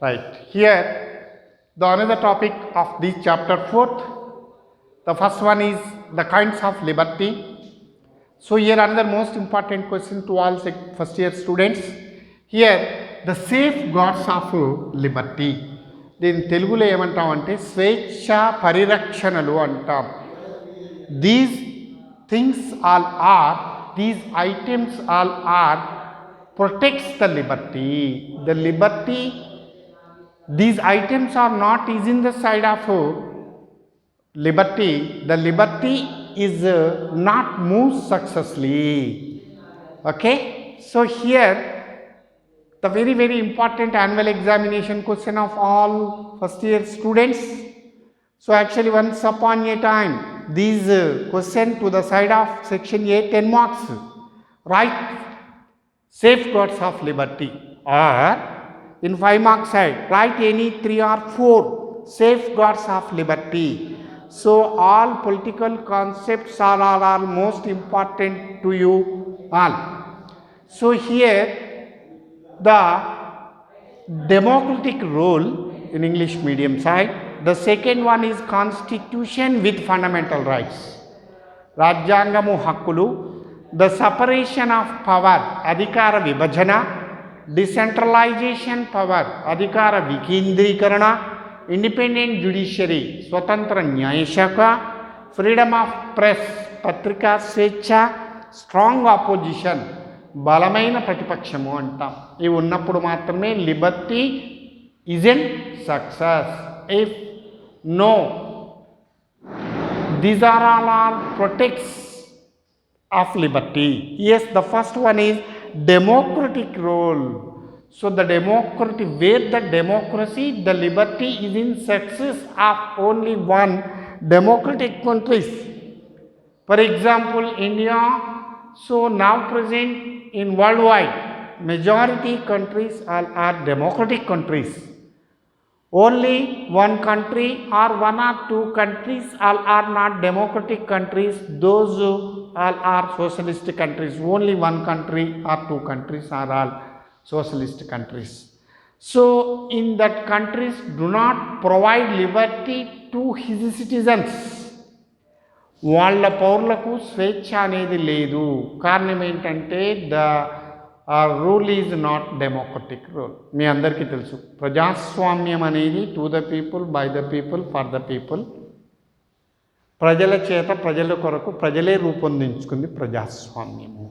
Right. Here, the another topic of this chapter fourth. The first one is the kinds of liberty. So here another most important question to all first year students. Here the safeguards of liberty. దీని తెలుగులో ఏమంటాం అంటే స్వేచ్ఛ పరిరక్షణలు అంటాం. These things all are, these items all are protects the liberty. The liberty, these items are not is in the side of liberty. The liberty is not moved successfully. Okay, so here the very important annual examination question of all first year students. So actually once upon a time these question to the side of section A 10 marks, right? Safeguards of liberty, or in 5 marks side write any 3 or 4 safeguards of liberty. So all political concepts are most important to you all. So here the democratic role in English medium side, the second one is constitution with fundamental rights, రాజ్యాంగము హక్కులు, the separation of power, అధికార విభజన, decentralization power, అధికార వికేంద్రీకరణ, independent judiciary, స్వతంత్ర న్యాయశాఖ, freedom of press, పత్రికా స్వేచ్ఛ, స్ట్రాంగ్ ఆపోజిషన్, బలమైన ప్రతిపక్షము అంటాం. ఇవి ఉన్నప్పుడు మాత్రమే liberty is in success. If no these are all protects of liberty. Yes, the first one is democratic role. So the democracy, where the democracy, the liberty is in success of only one democratic countries. For example, India, so now present in worldwide, majority countries are democratic countries. Only one country or 1 or 2 countries all are not democratic countries. Those all are socialist countries. Only one country or 2 countries are all socialist countries. So in that countries do not provide liberty to his citizens. వాళ్ళ పౌరులకు స్వేచ్ఛ అనేది లేదు. కారణం ఏంటంటే rule is not democratic rule. మీ అందరికీ తెలుసు ప్రజాస్వామ్యం అనేది to the people, by the people, for the people, ప్రజల చేత ప్రజల కొరకు ప్రజలే రూపొందించుకుంది ప్రజాస్వామ్యము.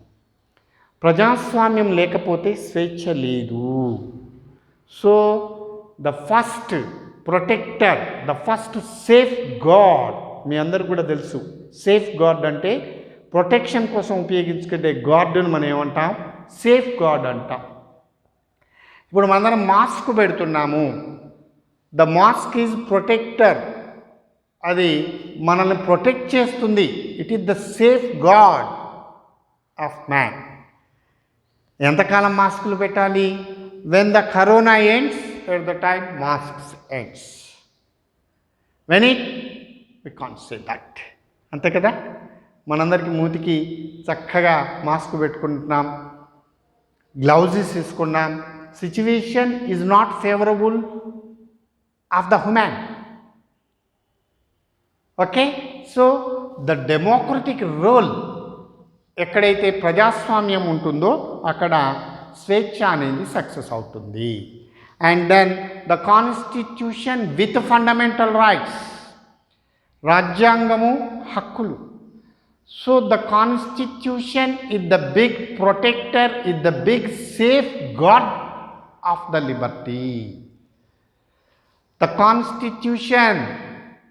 ప్రజాస్వామ్యం లేకపోతే స్వేచ్ఛ లేదు. So the first protector, the first safeguard, మీ అందరికి కూడా తెలుసు సేఫ్ గార్డ్ అంటే ప్రొటెక్షన్ కోసం ఉపయోగించుకునే గార్డును మనం ఏమంటాం, సేఫ్ గార్డ్ అంటాం. ఇప్పుడు మనందరం మాస్క్ పెడుతున్నాము. ద మాస్క్ ఈజ్ ప్రొటెక్టర్, అది మనల్ని ప్రొటెక్ట్ చేస్తుంది. It is the safe gourd of man. ఎంతకాలం మాస్కులు పెట్టాలి? When the corona ends, at the time masks ends. When it we can't say that. అంతే కదా, మనందరికీ మూతికి చక్కగా మాస్క్ పెట్టుకుంటున్నాం, గ్లౌజెస్ తీసుకున్నాం. Situation is not favourable of the human. Okay, so the democratic role, ఎక్కడైతే ప్రజాస్వామ్యం ఉంటుందో అక్కడ స్వేచ్ఛ అనేది సక్సెస్ అవుతుంది. And then the constitution with fundamental rights, రాజ్యాంగము హక్కులు. So the constitution is the big protector, is the big safeguard of the liberty. The constitution,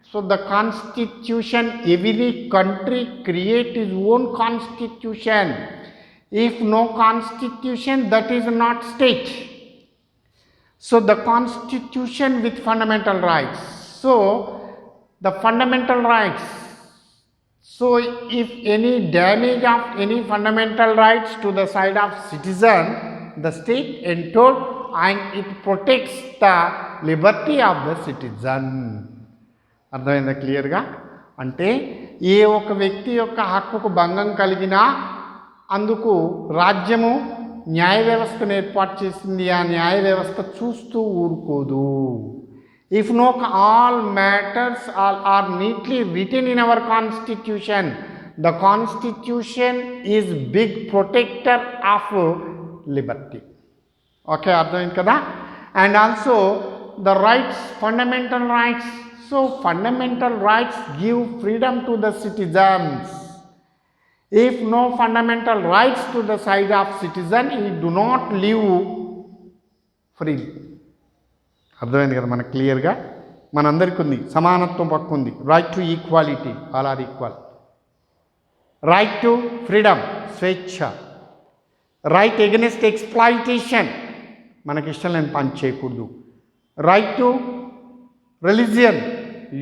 so the constitution, every country create its own constitution. If no constitution, that is not state. So the constitution with fundamental rights. So the fundamental rights, so if any damage of any fundamental rights to the side of citizen, the state entailed and it protects the liberty of the citizen. అర్థమైందా క్లియర్గా? అంటే ఏ ఒక వ్యక్తి యొక్క హక్కుకు భంగం కలిగినా అందుకు రాజ్యము న్యాయ వ్యవస్థను ఏర్పాటు చేసింది. ఆ న్యాయ వ్యవస్థ చూస్తూ ఊరుకోదు. If no all matters are neatly written in our constitution, the constitution is big protector of liberty. Okay, అర్థమైంది కదా. And also the rights, fundamental rights. So fundamental rights give freedom to the citizens. If no fundamental rights to the side of citizen, he do not live freely. అర్థమైంది కదా మనకు క్లియర్గా. మనందరికీ ఉంది సమానత్వం పక్కు ఉంది. Right to equality, all are equal. Right to freedom, స్వేచ్ఛ. రైట్ ఎగెనిస్ట్ ఎక్స్ప్లాయిటేషన్, మనకి ఇష్టం లేని పని చేయకూడదు. Right to religion,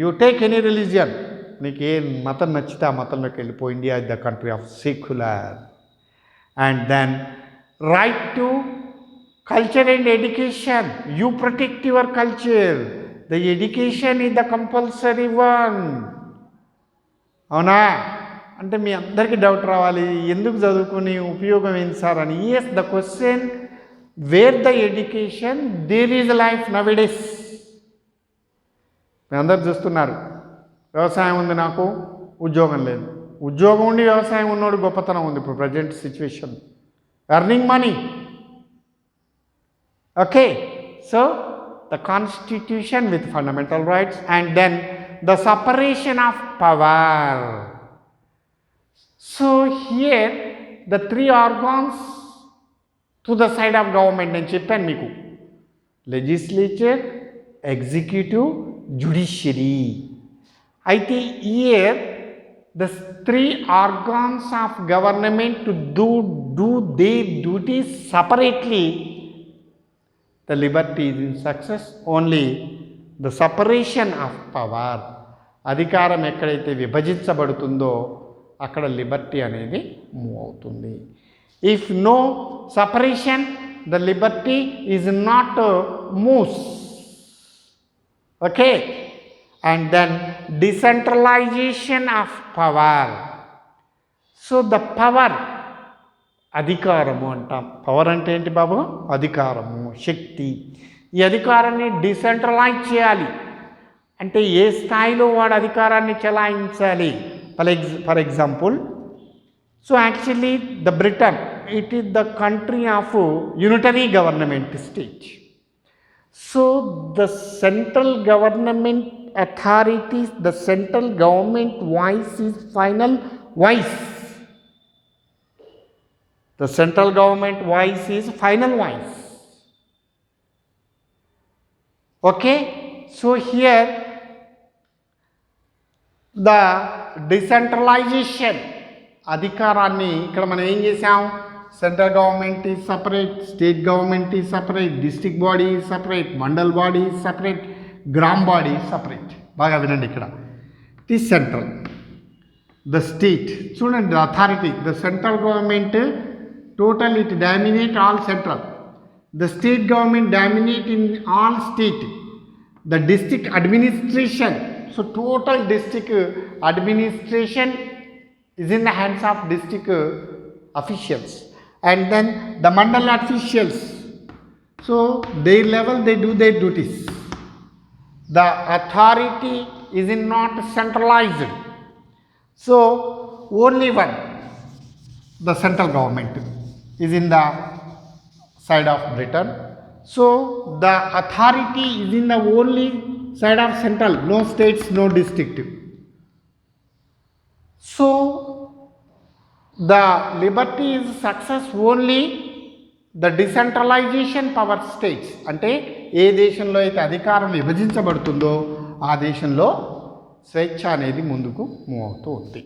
you take any religion, నీకు ఏ మతం నచ్చితే ఆ మతంలోకి వెళ్ళిపో. India is the country of secular. And then right to culture and education, you protect your culture. The education is the compulsory one. అవునా? అంటే మీ అందరికీ డౌట్ రావాలి, ఎందుకు చదువుకుని ఉపయోగం ఏంటి సార్ అని. Yes, the question where the education there is life nowadays. మీ అందరు చూస్తున్నారు, వ్యవసాయం ఉంది, నాకు ఉద్యోగం లేదు. ఉద్యోగం ఉండి వ్యవసాయం ఉన్నోడు గొప్పతనం ఉంది ఇప్పుడు present situation. Earning money. Okay, so the constitution with fundamental rights. And then the separation of power. So here the 3 organs to the side of government. నేను చెప్పాను మీకు, లెజిస్లేచర్, ఎగ్జిక్యూటివ్, జ్యుడిషియరీ. అయితే here the 3 organs of government to do their duties separately. The liberty is in success only the separation of power. అధికారం ఎక్కడైతే విభజించబడుతుందో అక్కడ liberty అనేది move అవుతుంది. If no separation, the liberty is not moves. Okay. And then decentralization of power. So the power, అధికారము అంటాం. Power అంటే ఏంటి బాబు? అధికారము, శక్తి. ఈ అధికారాన్ని డిసెంట్రలైజ్ చేయాలి. అంటే ఏ స్థాయిలో వాడు అధికారాన్ని చెలాయించాలి. For example, so actually the Britain, it is the country of unitary government state. So the central government authorities, the central government voice is final voice. The central government voice is final voice. Okay, so here the decentralization, అధికారాన్ని ఇక్కడ మనం ఏం చేసాం? Central government is separate, state government is separate, district body is separate, Mandal body is separate, gram body separate. బాగా వినండి, ఇక్కడ it is central. The state, చూడండి, authority, the central government total it dominate all central. The state government dominate in all state. The district administration, so total district administration is in the hands of district officials. And then the mandal officials, so their level they do their duties. The authority is not centralized, so only one, the central government is in the side of Britain. So the authority is in the only side of central, no states, no district. So the liberty is success only the decentralization power states. అంటే ఏ దేశంలో అయితే అధికారం విభజించబడుతుందో ఆ దేశంలో స్వేచ్ఛ అనేది ముందుకు move అవుతూ ఉంది.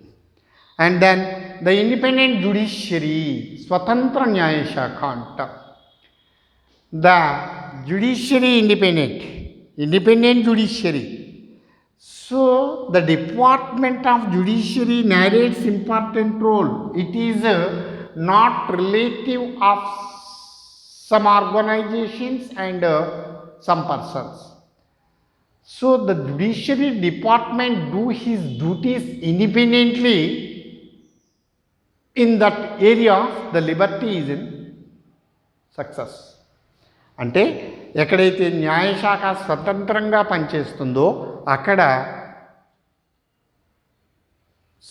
And then the independent judiciary, స్వతంత్ర న్యాయశాఖ అంట. The judiciary independent judiciary. So the Department of Judiciary narrates important role. It is not relative of some organizations and some persons. So the Judiciary Department do his duties independently in that area. The liberty is in success. అంటే ఎక్కడైతే న్యాయశాఖ స్వతంత్రంగా పనిచేస్తుందో అక్కడ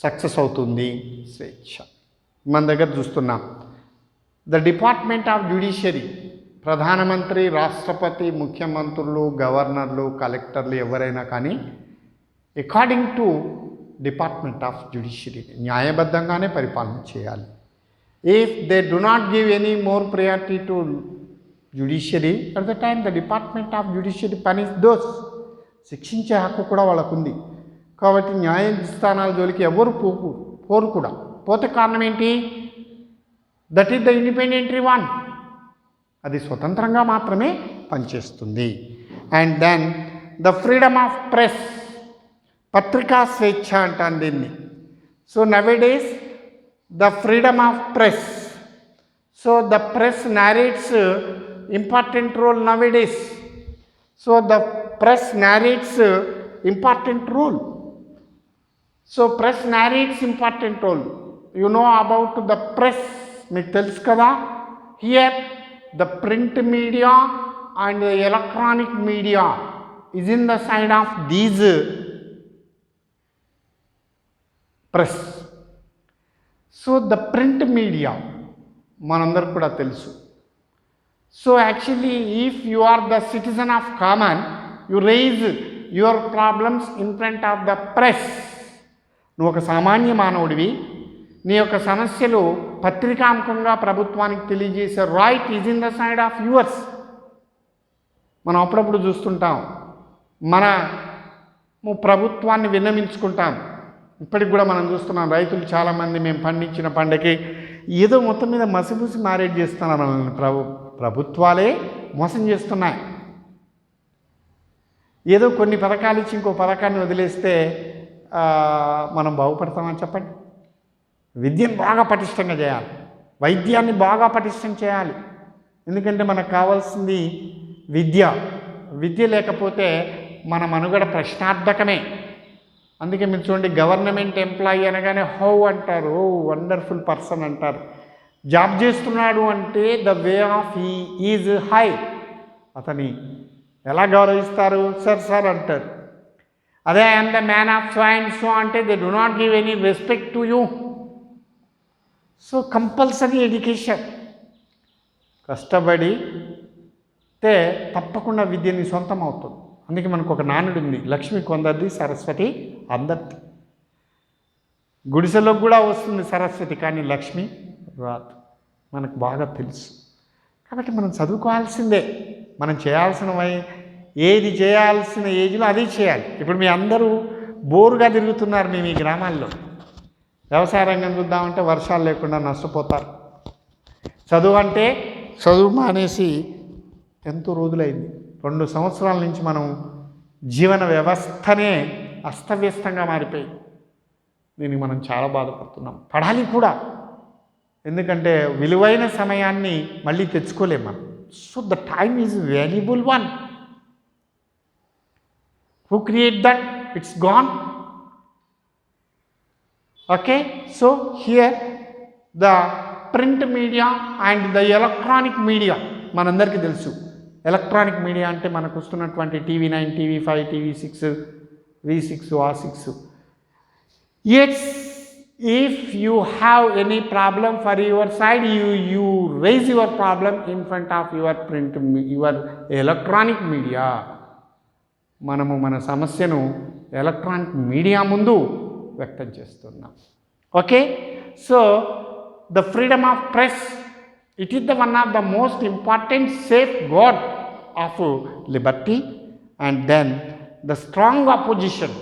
success అవుతుంది స్వేచ్ఛ. మన దగ్గర చూస్తున్నాం ద డిపార్ట్మెంట్ ఆఫ్ జ్యుడిషియరీ, ప్రధానమంత్రి, రాష్ట్రపతి, ముఖ్యమంత్రులు, గవర్నర్లు, కలెక్టర్లు ఎవరైనా కానీ according to department of judiciary న్యాయబద్ధంగానే పరిపాలన చేయాలి. If they do not give any more priority to judiciary at the time the department of judiciary punish those, శిక్షించే హక్కు కూడా వాళ్ళకు ఉంది. కాబట్టి న్యాయస్థానాల జోలికి ఎవరు పోరు కూడా. పోతే కారణం ఏంటి? That is the independent one, అది స్వతంత్రంగా మాత్రమే పనిచేస్తుంది. And then the freedom of press, పత్రికా స్వేచ్ఛ అంటాను దీన్ని. So nowadays the freedom of press, so the press narrates important role nowadays. So the press narrates important role. So press narrates important role. You know about the press, మీకు తెలుసు కదా. Here the print media and the electronic media is in the side of these press. So the print media మనందరికి కూడా తెలుసు. So actually if you are the citizen of common, you raise your problems in front of the press. నువ్వు ఒక సామాన్య మానవుడివి, నీ యొక్క సమస్యలు పత్రికాముఖంగా ప్రభుత్వానికి తెలియజేసే right is in the side of yours. మనం అప్పుడప్పుడు చూస్తుంటాం, మన ప్రభుత్వాన్ని విన్నవించుకుంటాం. ఇప్పటికి కూడా మనం చూస్తున్నాం, రైతులు చాలామంది మేము పండించిన పంటకి ఏదో మొత్తం మీద మసిపూసి మారేట్ చేస్తున్నారు మనల్ని. ప్రభుత్వాలే మోసం చేస్తున్నాయి. ఏదో కొన్ని పథకాలు ఇచ్చి ఇంకో పథకాన్ని వదిలేస్తే మనం బాగుపడతామని చెప్పండి. విద్యను బాగా పటిష్టంగా చేయాలి, వైద్యాన్ని బాగా పటిష్టం చేయాలి. ఎందుకంటే మనకు కావాల్సింది విద్య. విద్య లేకపోతే మన మనుగడ ప్రశ్నార్థకమే. అందుకే మీరు చూడండి, గవర్నమెంట్ ఎంప్లాయీ అనగానే హౌ అంటారు, ఓ వండర్ఫుల్ పర్సన్ అంటారు. జాబ్ చేస్తున్నాడు అంటే the way of he is high, అతని ఎలా గౌరవిస్తారు? సార్ సార్ అంటారు. అదే I'm the man of so and so అంటే they do not give any respect to you. So compulsory education, కష్టపడితే తప్పకుండా విద్య నీ సొంతం అవుతుంది. అందుకే మనకు ఒక నానుడు ఉంది, లక్ష్మి కొందరిది సరస్వతి అందరిది. గుడిసెలోకి కూడా వస్తుంది సరస్వతి, కానీ లక్ష్మి రాదు, మనకు బాగా తెలుసు. కాబట్టి మనం చదువుకోవాల్సిందే. మనం చేయాల్సినవి ఏది చేయాల్సిన ఏజ్లో అది చేయాలి. ఇప్పుడు మీ అందరూ బోరుగా తిరుగుతున్నారు మేము ఈ గ్రామాల్లో. వ్యవసాయ రంగం చూద్దామంటే వర్షాలు లేకుండా నష్టపోతారు. చదువు అంటే చదువు మానేసి ఎంతో రోజులైంది, 2 సంవత్సరాల నుంచి మనం జీవన వ్యవస్థనే అస్తవ్యస్తంగా మారిపోయింది. దీనికి మనం చాలా బాధపడుతున్నాం. పడాలి కూడా, ఎందుకంటే విలువైన సమయాన్ని మళ్ళీ తెచ్చుకోలేము మనం. So the time is valuable one. Who create that? It's gone. Okay, so here the print media and the electronic media మనందరికీ తెలుసు. ఎలక్ట్రానిక్ మీడియా అంటే మనకు వస్తున్నటువంటి TV9, TV5, TV6, V6, A6. It's if you have any problem for your side, you raise your problem in front of your your electronic media. మనము మన సమస్యను electronic media ముందు వ్యక్తం చేస్తున్నాం. Okay, so the freedom of press, it is the one of the most important safe gourd of liberty. And then the strong opposition.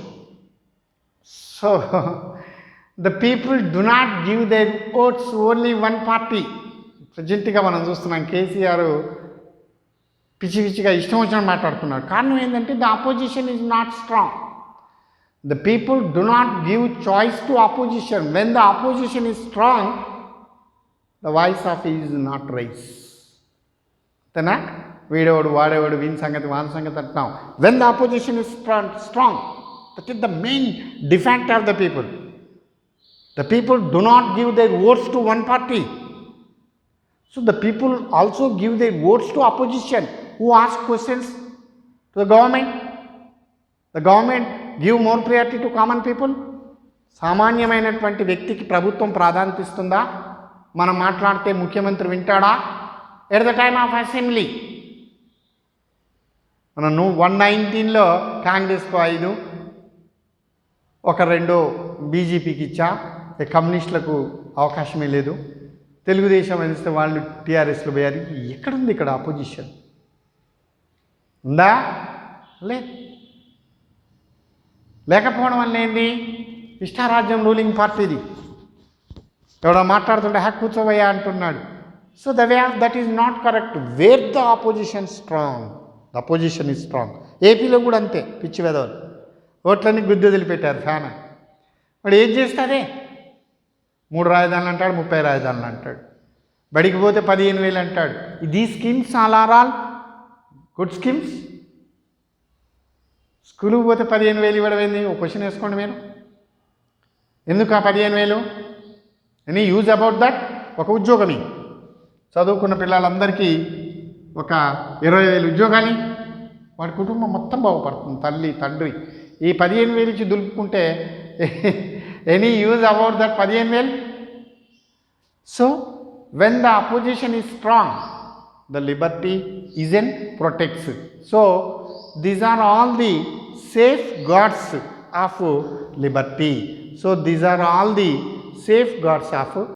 So the people do not give their votes only one party. ప్రజెంట్గా మనం చూస్తున్నాం, కేసీఆర్ పిచ్చి పిచ్చిగా ఇష్టం వచ్చిన మాట్లాడుతున్నారు. కారణం ఏంటంటే the opposition is not strong. The people do not give choice to opposition. When the opposition is strong, the voice of is not rice. అంతేనా? వీడేవాడు వాడేవాడు, వీని సంగతి వాని సంగతి అంటున్నాం. When the opposition is strong, that is the main defunct of the people. The people do not give their votes to one party. So the people also give their votes to opposition who ask questions to the government. The government give more priority to common people. సామాన్యమైనటువంటి వ్యక్తికి ప్రభుత్వం ప్రాధాన్యత ఇస్తుందా? మనం మాట్లాడితే ముఖ్యమంత్రి వింటాడా? At the time of assembly మనం 119లో కాంగ్రెస్కు 5, ఒక 2 బీజేపీకి ఇచ్చా, కమ్యూనిస్టులకు అవకాశమే లేదు, తెలుగుదేశం వేస్తే వాళ్ళు టీఆర్ఎస్లో పోయారు. ఎక్కడుంది ఇక్కడ అపోజిషన్? ఉందా? లేకపోవడం వల్ల ఏంది? ఇష్టారాజ్యం రూలింగ్ పార్టీది. ఎవడో మాట్లాడుతుంటే కూర్చోవయ్యా అంటున్నాడు. So the way of that is not correct. Wear the opposition strong, the opposition is strong. ఏపీలో కూడా అంతే, పిచ్చి వెదవలు ఓట్లన్నీ గుద్ది వదిలిపెట్టారు ఫ్యాన్. వాడు ఏం చేస్తాడే? 3 రాజధానులు అంటాడు, 30 రాజధానులు అంటాడు. బడికి పోతే 15,000 అంటాడు. దీ స్కీమ్స్ ఆల్ గుడ్ స్కీమ్స్. స్కూల్కి పోతే 15,000 ఇవ్వడం ఏంది? ఒక క్వశ్చన్ వేసుకోండి మీరు. ఎందుకు ఆ 15,000? Any use about that? ఒక ఉద్యోగమే చదువుకున్న పిల్లలందరికీ ఒక 20,000 ఉద్యోగాలు, వాడి కుటుంబం మొత్తం బాగుపడుతుంది. తల్లి తండ్రి ఈ 15,000 ఇచ్చి దులుపుకుంటే any use about that 15,000? So when the opposition is strong, the liberty isn't protects. So these are all the safeguards of liberty. So these are all the safeguards of